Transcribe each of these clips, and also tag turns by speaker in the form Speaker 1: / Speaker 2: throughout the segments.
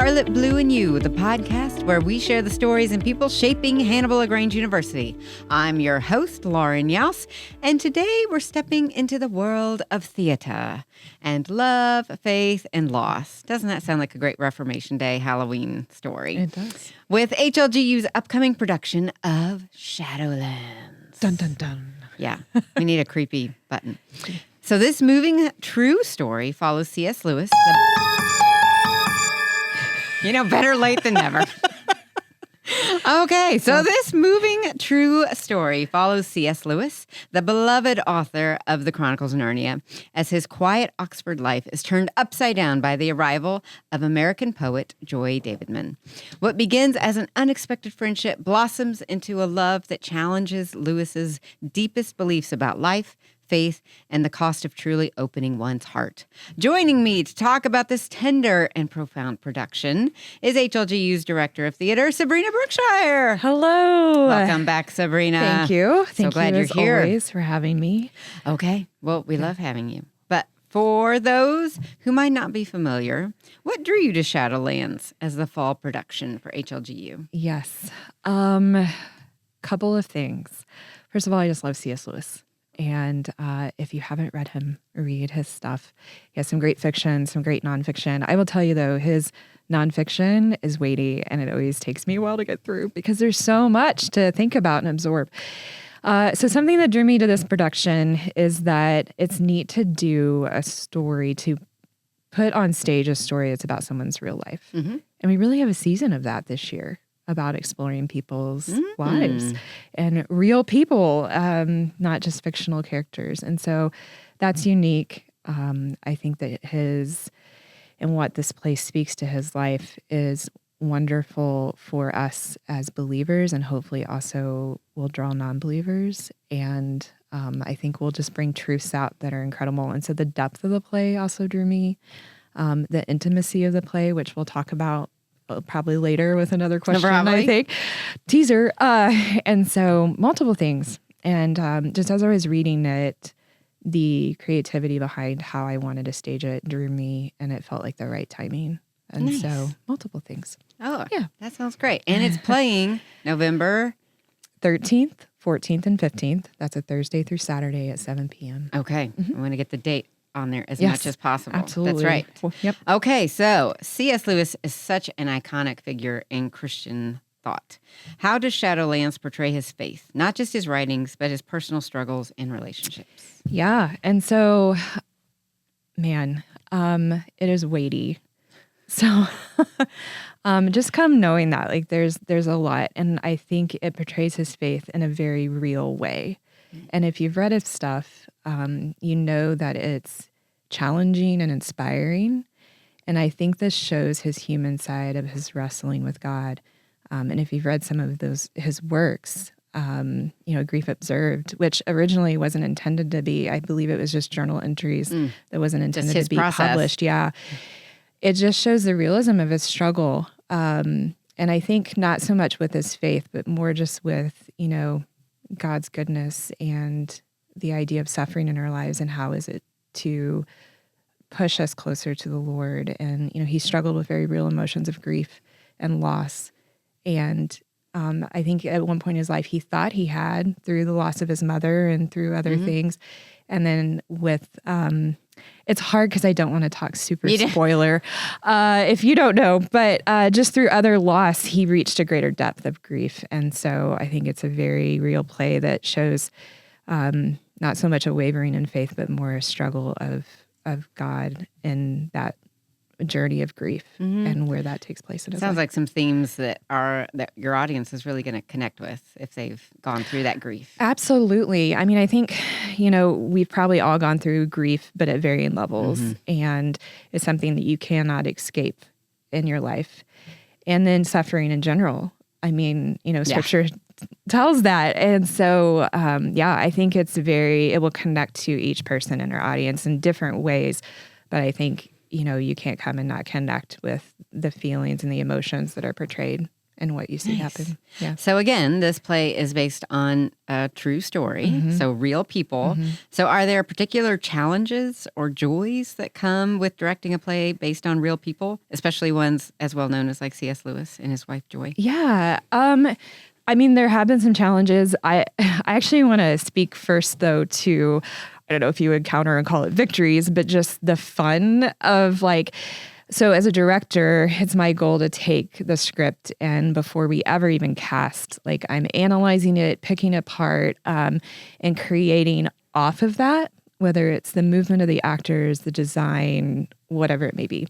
Speaker 1: Scarlet, Blue, and You, the podcast where we share the stories and people shaping Hannibal-LaGrange University. I'm your host, Lauren Youse, and today we're stepping into the world of theater and love, faith, and loss. Doesn't that sound like a great Reformation Day Halloween story?
Speaker 2: It does.
Speaker 1: With HLGU's upcoming production of Shadowlands.
Speaker 2: Dun, dun, dun.
Speaker 1: Yeah, we need a creepy button. So this moving true story follows C.S. Lewis. Better late than never. Okay, so this moving true story follows C.S. Lewis, the beloved author of the Chronicles of Narnia, as his quiet Oxford life is turned upside down by the arrival of American poet Joy Davidman. What begins as an unexpected friendship blossoms into a love that challenges Lewis's deepest beliefs about life, faith, and the cost of truly opening one's heart. Joining me to talk about this tender and profound production is HLGU's Director of Theater, Sabrina Brookshire.
Speaker 2: Hello.
Speaker 1: Welcome back, Sabrina.
Speaker 2: Thank you.
Speaker 1: So glad you're here.
Speaker 2: Always for having me.
Speaker 1: Okay. Well, we love having you. But for those who might not be familiar, what drew you to Shadowlands as the fall production for HLGU?
Speaker 2: Yes. Couple of things. First of all, I just love C.S. Lewis. And if you haven't read him, read his stuff. He has some great fiction, some great nonfiction. I will tell you, though, his nonfiction is weighty, and it always takes me a while to get through because there's so much to think about and absorb. So something that drew me to this production is that it's neat to do a story, to put on stage a story that's about someone's real life. Mm-hmm. And we really have a season of that this year, about exploring people's lives and real people, not just fictional characters. And so that's unique. I think that and what this place speaks to his life is wonderful for us as believers, and hopefully also will draw non-believers. And I think we'll just bring truths out that are incredible. And so the depth of the play also drew me, the intimacy of the play, which we'll talk about probably later with another question, I think. Teaser. And so multiple things. And just as I was reading it, the creativity behind how I wanted to stage it drew me, and it felt like the right timing. And so multiple things.
Speaker 1: Oh, yeah. That sounds great. And it's playing November
Speaker 2: 13th, 14th, and 15th. That's a Thursday through Saturday at 7 p.m.
Speaker 1: Okay. I'm going to get the date on there as much as possible.
Speaker 2: Absolutely.
Speaker 1: That's right.
Speaker 2: Well, yep.
Speaker 1: Okay, so C.S. Lewis is such an iconic figure in Christian thought. How does Shadowlands portray his faith? Not just his writings, but his personal struggles and relationships.
Speaker 2: Yeah, and so, man, it is weighty. So just come knowing that, like, there's a lot, and I think it portrays his faith in a very real way. And if you've read his stuff, you know that it's challenging and inspiring. And I think this shows his human side of his wrestling with God. And if you've read some of his works, Grief Observed, which originally wasn't intended to be, I believe it was just journal entries that wasn't intended to be published. Yeah. It just shows the realism of his struggle. And I think not so much with his faith, but more just with, God's goodness and the idea of suffering in our lives, and how is it to push us closer to the Lord. And, he struggled with very real emotions of grief and loss. And I think at one point in his life, he thought he had, through the loss of his mother and through other things. And then with, it's hard because I don't want to talk super spoiler if you don't know, but just through other loss, he reached a greater depth of grief. And so I think it's a very real play that shows not so much a wavering in faith, but more a struggle of God in that journey of grief and where that takes place in his life.
Speaker 1: Sounds like some themes that your audience is really going to connect with if they've gone through that grief.
Speaker 2: Absolutely. I mean, I think, we've probably all gone through grief, but at varying levels, and it's something that you cannot escape in your life. And then suffering in general. I mean, Scripture tells that. And so, I think it will connect to each person in our audience in different ways. But I think, you can't come and not connect with the feelings and the emotions that are portrayed and what you see happen. Yeah.
Speaker 1: So again, this play is based on a true story, so real people. So are there particular challenges or joys that come with directing a play based on real people, especially ones as well known as like C.S. Lewis and his wife Joy?
Speaker 2: Yeah. I mean, there have been some challenges. I actually want to speak first, though, to, I don't know if you would counter and call it victories, but just the fun of like, so as a director, it's my goal to take the script and before we ever even cast, like I'm analyzing it, picking it apart, and creating off of that, whether it's the movement of the actors, the design, whatever it may be.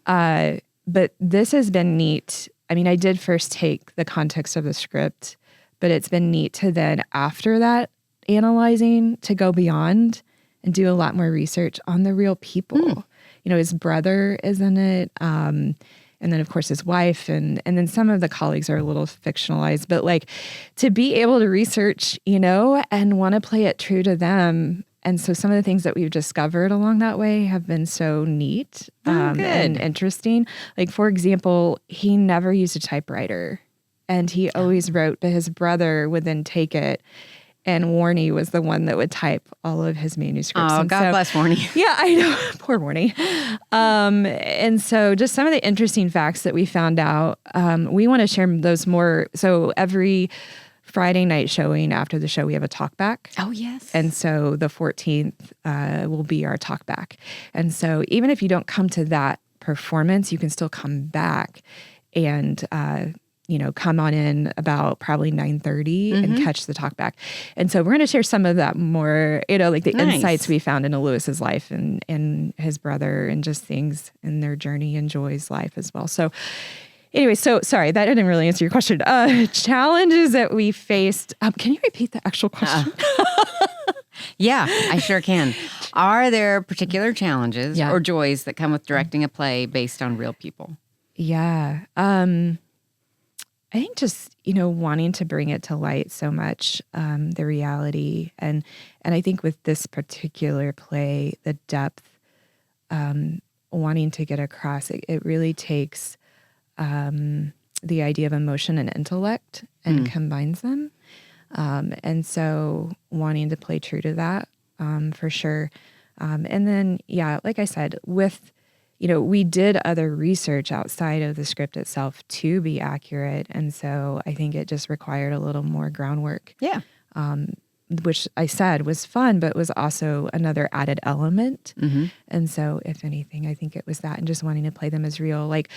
Speaker 2: But this has been neat. I mean, I did first take the context of the script, but it's been neat to then after that analyzing to go beyond and do a lot more research on the real people. You know, his brother is in it. And then of course his wife and then some of the colleagues are a little fictionalized, but like to be able to research, you know, and want to play it true to them. And so some of the things that we've discovered along that way have been so neat and interesting. Like, for example, he never used a typewriter and he always wrote, but his brother would then take it. And Warnie was the one that would type all of his manuscripts.
Speaker 1: Oh, God bless Warnie.
Speaker 2: Yeah, I know. Poor Warnie. And so just some of the interesting facts that we found out, we want to share those more. So every Friday night showing after the show, we have a talk back.
Speaker 1: Oh, yes.
Speaker 2: And so the 14th will be our talk back. And so even if you don't come to that performance, you can still come back and you know, come on in about probably 9:30 and catch the talk back. And so we're going to share some of that more, you know, like the insights we found into Lewis's life and his brother and just things in their journey and Joy's life as well. So anyway, so sorry, that didn't really answer your question. Challenges that we faced. Can you repeat the actual question?
Speaker 1: Yeah, I sure can. Are there particular challenges or joys that come with directing a play based on real people?
Speaker 2: Yeah. I think just, you know, wanting to bring it to light so much, the reality. And I think with this particular play, the depth, wanting to get across, it really takes the idea of emotion and intellect and combines them. And so wanting to play true to that, for sure. And then, yeah, like I said, with, you know, we did other research outside of the script itself to be accurate. And so I think it just required a little more groundwork.
Speaker 1: Yeah.
Speaker 2: Which I said was fun, but was also another added element. And so if anything, I think it was that and just wanting to play them as real. Like,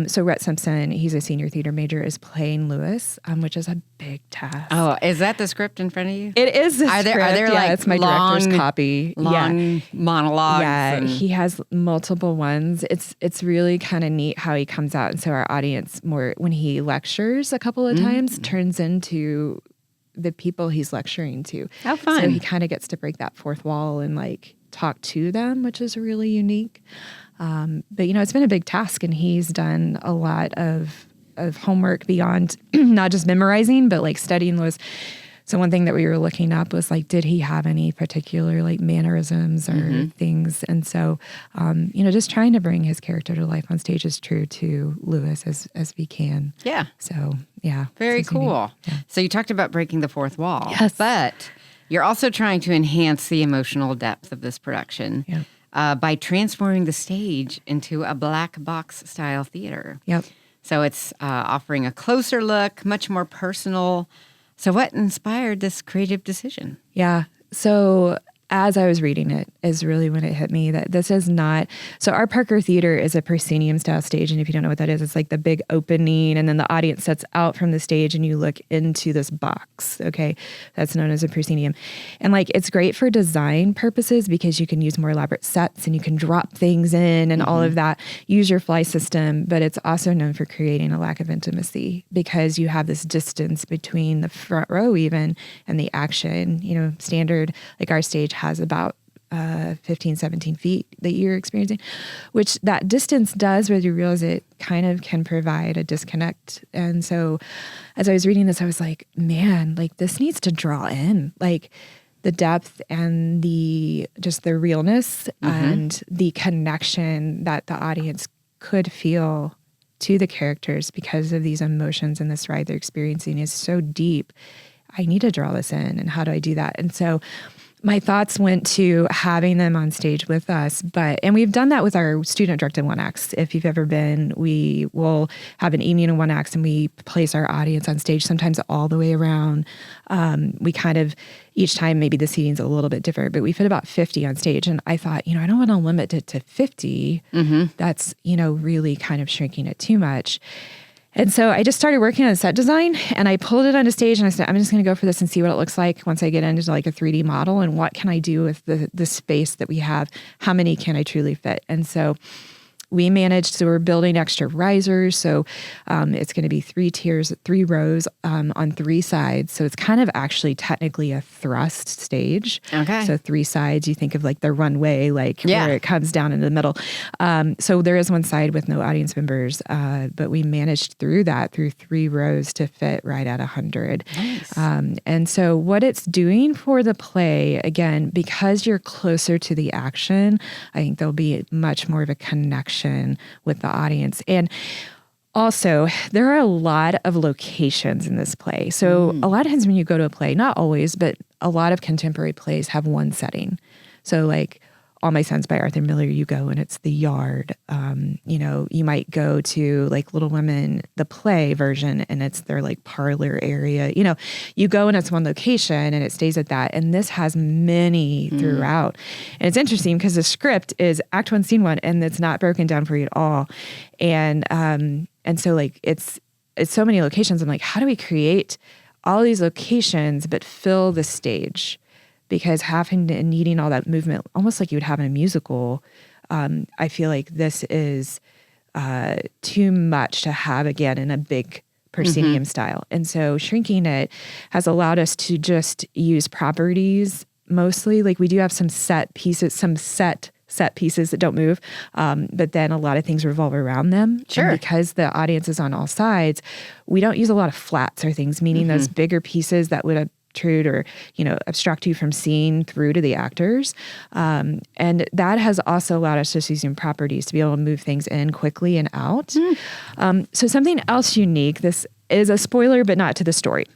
Speaker 2: so Rhett Simpson, he's a senior theater major, is playing Lewis, which is a big task.
Speaker 1: Oh, is that the script in front of you?
Speaker 2: It is the script.
Speaker 1: Are there like
Speaker 2: it's my director's copy.
Speaker 1: Long monologues?
Speaker 2: Yeah, he has multiple ones. It's really kind of neat how he comes out. And so our audience more, when he lectures a couple of times, turns into the people he's lecturing to.
Speaker 1: How fun.
Speaker 2: So he kind of gets to break that fourth wall and like talk to them, which is really unique. But, you know, it's been a big task and he's done a lot of homework beyond not just memorizing, but like studying Lewis. So one thing that we were looking up was like, did he have any particular like mannerisms or things? And so, you know, just trying to bring his character to life on stage as true to Lewis as we can.
Speaker 1: Yeah.
Speaker 2: So, yeah.
Speaker 1: Very cool. Yeah. So you talked about breaking the fourth wall.
Speaker 2: Yes.
Speaker 1: But you're also trying to enhance the emotional depth of this production by transforming the stage into a black box style theater.
Speaker 2: Yep.
Speaker 1: So it's offering a closer look, much more personal. So what inspired this creative decision?
Speaker 2: Yeah. So as I was reading it is really when it hit me that this is not, so our Parker Theater is a proscenium style stage. And if you don't know what that is, it's like the big opening and then the audience sets out from the stage and you look into this box. Okay. That's known as a proscenium. And like, it's great for design purposes because you can use more elaborate sets and you can drop things in and all of that, use your fly system, but it's also known for creating a lack of intimacy because you have this distance between the front row even and the action, you know, standard, like our stage has about 15, 17 feet that you're experiencing, which that distance does, whether you realize it kind of can provide a disconnect. And so as I was reading this, I was like, man, like this needs to draw in like the depth and the realness and the connection that the audience could feel to the characters because of these emotions and this ride they're experiencing is so deep. I need to draw this in, and how do I do that? And so my thoughts went to having them on stage with us, and we've done that with our student-directed one acts. If you've ever been, we will have an evening in one acts, and we place our audience on stage, sometimes all the way around. We kind of, each time maybe the seating's a little bit different, but we fit about 50 on stage. And I thought, I don't want to limit it to 50. That's, really kind of shrinking it too much. And so I just started working on set design, and I pulled it onto stage, and I said, I'm just going to go for this and see what it looks like once I get into like a 3D model, and what can I do with the space that we have? How many can I truly fit? And so we managed, so we're building extra risers. So it's going to be 3 tiers, 3 rows on 3 sides. So it's kind of actually technically a thrust stage.
Speaker 1: Okay.
Speaker 2: So 3 sides, you think of like the runway, where it comes down into the middle. So there is one side with no audience members, but we managed through 3 rows to fit right at 100.
Speaker 1: Nice.
Speaker 2: And so what it's doing for the play, again, because you're closer to the action, I think there'll be much more of a connection with the audience. And also, there are a lot of locations in this play. So a lot of times when you go to a play, not always, but a lot of contemporary plays have one setting. So like All My Sons by Arthur Miller, you go and it's the yard. You might go to like Little Women, the play version, and it's their like parlor area. You go and it's one location and it stays at that. And this has many throughout. And it's interesting because the script is Act 1, Scene 1, and it's not broken down for you at all. And so like it's so many locations. I'm like, how do we create all these locations but fill the stage? Because having and needing all that movement, almost like you would have in a musical, I feel like this is too much to have, again, in a big proscenium style. And so shrinking it has allowed us to just use properties mostly. Like we do have some set pieces that don't move, but then a lot of things revolve around them.
Speaker 1: Sure.
Speaker 2: And because the audience is on all sides, we don't use a lot of flats or things, meaning those bigger pieces that would obtrude or, obstruct you from seeing through to the actors. And that has also allowed us just using properties to be able to move things in quickly and out. So something else unique, this is a spoiler, but not to the story.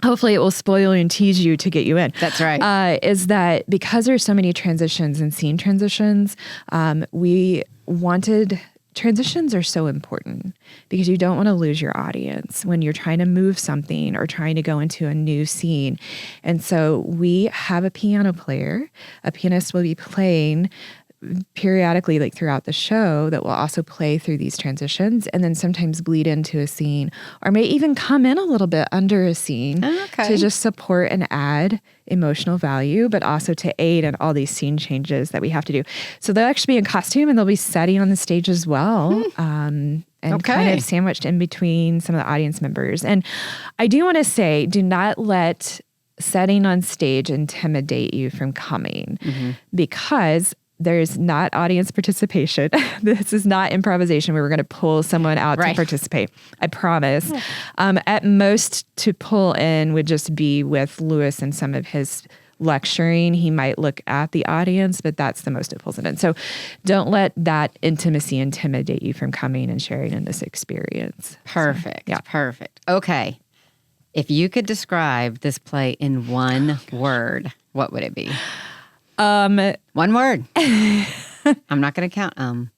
Speaker 2: Hopefully it will spoil and tease you to get you in.
Speaker 1: That's right.
Speaker 2: Is that because there's so many transitions and scene transitions, transitions are so important because you don't want to lose your audience when you're trying to move something or trying to go into a new scene. And so we have a piano player. A pianist will be playing periodically, like throughout the show, that will also play through these transitions and then sometimes bleed into a scene or may even come in a little bit under a scene to just support and add emotional value, but also to aid in all these scene changes that we have to do. So they'll actually be in costume and they'll be setting on the stage as well. And kind of sandwiched in between some of the audience members. And I do want to say, do not let setting on stage intimidate you from coming because there's not audience participation. This is not improvisation where we're going to pull someone out to participate. I promise. At most, to pull in would just be with Lewis and some of his lecturing. He might look at the audience, but that's the most it pulls it in. So don't let that intimacy intimidate you from coming and sharing in this experience.
Speaker 1: Perfect. Perfect. Okay. If you could describe this play in one word, what would it be? One word. I'm not going to count.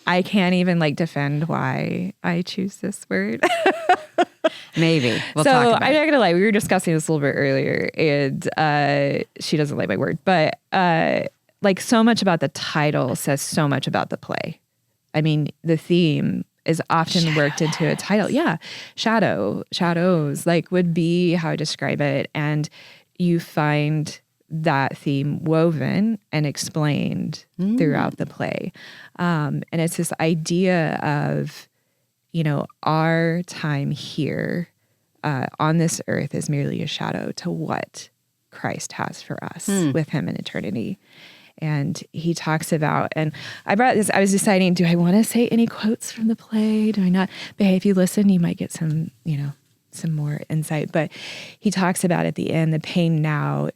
Speaker 2: I can't even defend why I choose this word.
Speaker 1: Maybe. We'll talk about
Speaker 2: I'm
Speaker 1: it.
Speaker 2: not going to lie. We were discussing this a little bit earlier and she doesn't like my word, but so much about the title says so much about the play. I mean, the theme is often worked into a title. Yeah. Shadows would be how I describe it. And you find that theme woven and explained throughout the play. And it's this idea of, our time here on this earth is merely a shadow to what Christ has for us with him in eternity. And he talks about, and I was deciding, do I want to say any quotes from the play? Do I not? But hey, if you listen, you might get some, some more insight. But he talks about at the end, the pain now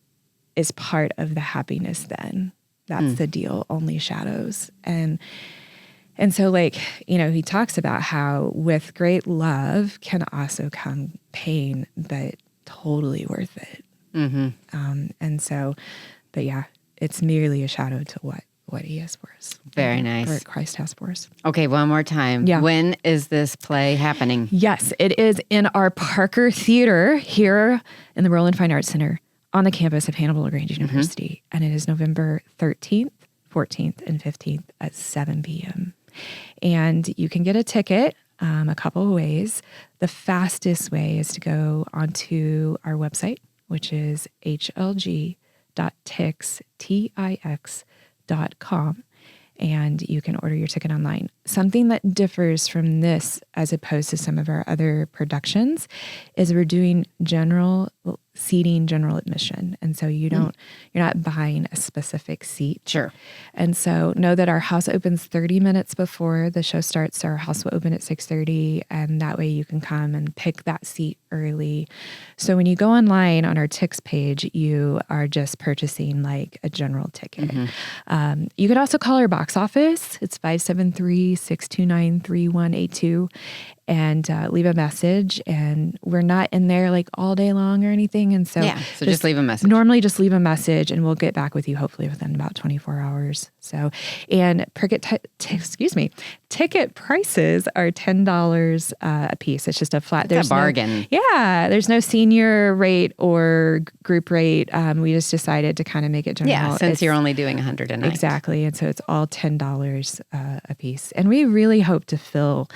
Speaker 2: is part of the happiness then. That's the deal, only shadows. And And so he talks about how with great love can also come pain, but totally worth it. But yeah, it's merely a shadow to what he has for us.
Speaker 1: Very nice.
Speaker 2: What Christ has for us.
Speaker 1: Okay, one more time.
Speaker 2: Yeah.
Speaker 1: When is this play happening?
Speaker 2: Yes, it is in our Parker Theater here in the Roland Fine Arts Center on the campus of Hannibal-LaGrange University. And it is November 13th, 14th, and 15th at 7 p.m. And you can get a ticket a couple of ways. The fastest way is to go onto our website, which is HLG.tix.com, and you can order your ticket online. Something that differs from this as opposed to some of our other productions is we're doing general seating, general admission. And so you're not buying a specific seat.
Speaker 1: Sure.
Speaker 2: And so know that our house opens 30 minutes before the show starts. So our house will open at 6:30, and that way you can come and pick that seat early. So when you go online on our Tix page, you are just purchasing like a general ticket. You could also call our box office. It's 573-629-3182. And leave a message. And we're not in there like all day long or anything. And so,
Speaker 1: just leave a message.
Speaker 2: Normally just leave a message and we'll get back with you hopefully within about 24 hours. So, and ticket prices are $10 a piece. It's just a flat.
Speaker 1: There's a bargain.
Speaker 2: There's no senior rate or group rate. We just decided to kind of make it general.
Speaker 1: Yeah, since you're only doing 100 a night.
Speaker 2: Exactly. And so it's all $10 a piece. And we really hope to fill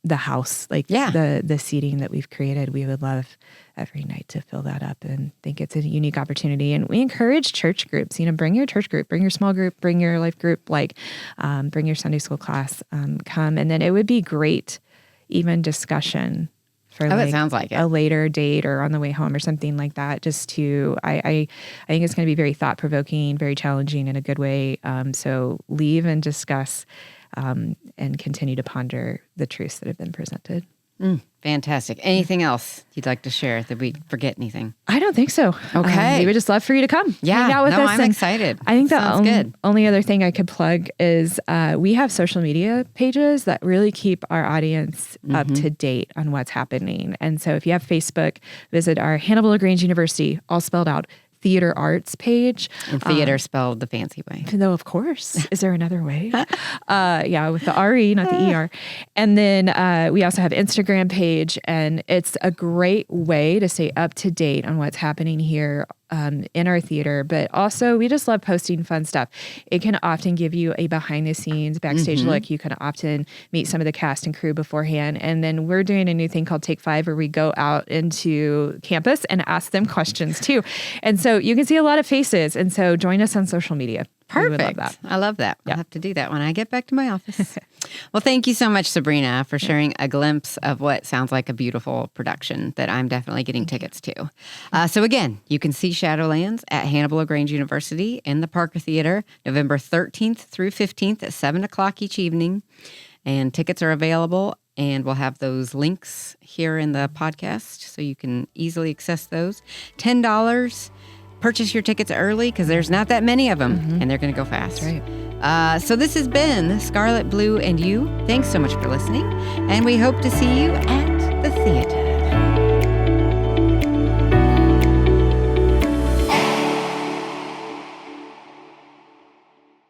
Speaker 2: the house, the seating that we've created. We would love every night to fill that up and think it's a unique opportunity. And we encourage church groups, bring your church group, bring your small group, bring your life group, bring your Sunday school class, come. And then it would be great, even discussion for
Speaker 1: it sounds like it.
Speaker 2: A later date or on the way home or something like that. Just to, I think it's going to be very thought provoking, very challenging in a good way. So leave and discuss and continue to ponder the truths that have been presented.
Speaker 1: Fantastic. Anything else you'd like to share? Did we forget anything?
Speaker 2: I don't think so.
Speaker 1: Okay.
Speaker 2: We would just love for you to come. Hang out with us.
Speaker 1: I'm excited.
Speaker 2: I think
Speaker 1: the
Speaker 2: only other thing I could plug is we have social media pages that really keep our audience up to date on what's happening. And so if you have Facebook, visit our Hannibal-LaGrange University, all spelled out, Theater Arts page.
Speaker 1: And theater spelled the fancy way.
Speaker 2: No, of course. Is there another way? With the R-E, not the E-R. And then we also have Instagram page, and it's a great way to stay up to date on what's happening here in our theater. But also, we just love posting fun stuff. It can often give you a behind-the-scenes, backstage look. You can often meet some of the cast and crew beforehand. And then we're doing a new thing called Take 5, where we go out into campus and ask them questions, too. And so you can see a lot of faces. And so join us on social media.
Speaker 1: Perfect.
Speaker 2: Love that.
Speaker 1: I love that. I'll have to do that when I get back to my office. Well, thank you so much, Sabrina, for sharing a glimpse of what sounds like a beautiful production that I'm definitely getting tickets to. So again, you can see Shadowlands at Hannibal-LaGrange University in the Parker Theater, November 13th through 15th at 7 o'clock each evening. And tickets are available, and we'll have those links here in the podcast so you can easily access those. $10. Purchase your tickets early because there's not that many of them, and they're going to go fast.
Speaker 2: That's right.
Speaker 1: So this has been Scarlet, Blue, and You. Thanks so much for listening, and we hope to see you at the theater.